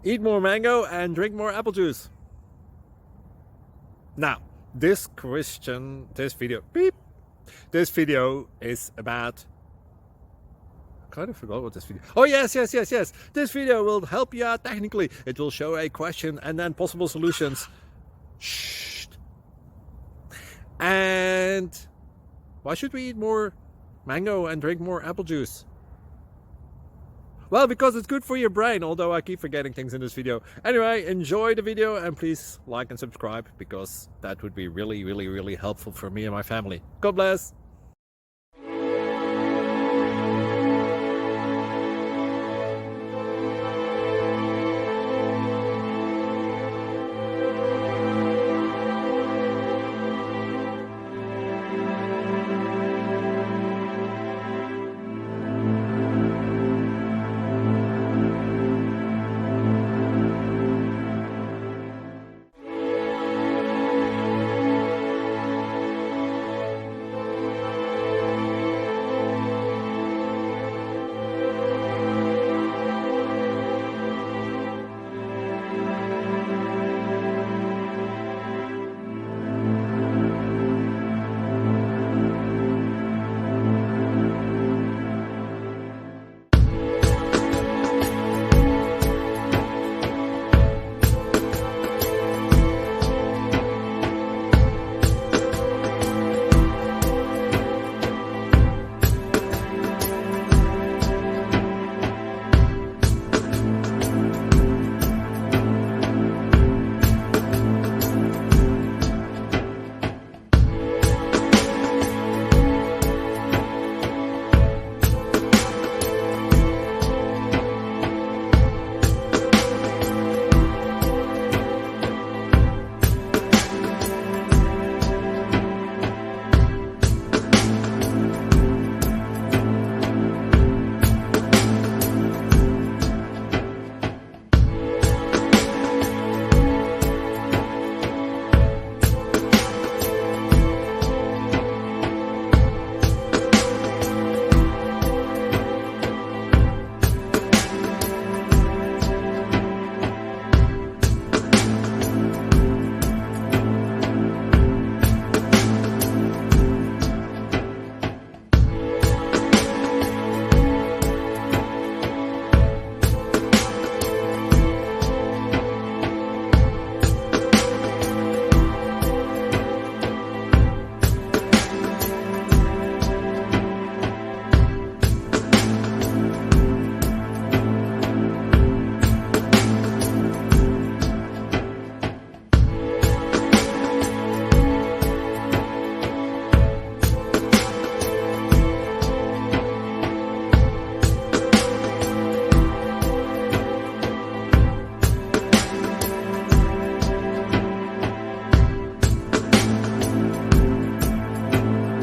Eat more mango and drink more apple juice. Now, this video is about, I kind of forgot what this video. Oh, yes. This video will help you out technically. It will show a question and then possible solutions. Shh. And why should we eat more mango and drink more apple juice? Well, because it's good for your brain, although I keep forgetting things in this video. Anyway, enjoy the video and please like and subscribe, because that would be really helpful for me and my family. God bless!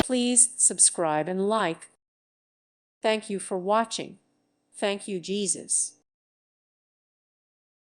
Please subscribe and like. Thank you for watching. Thank you, Jesus.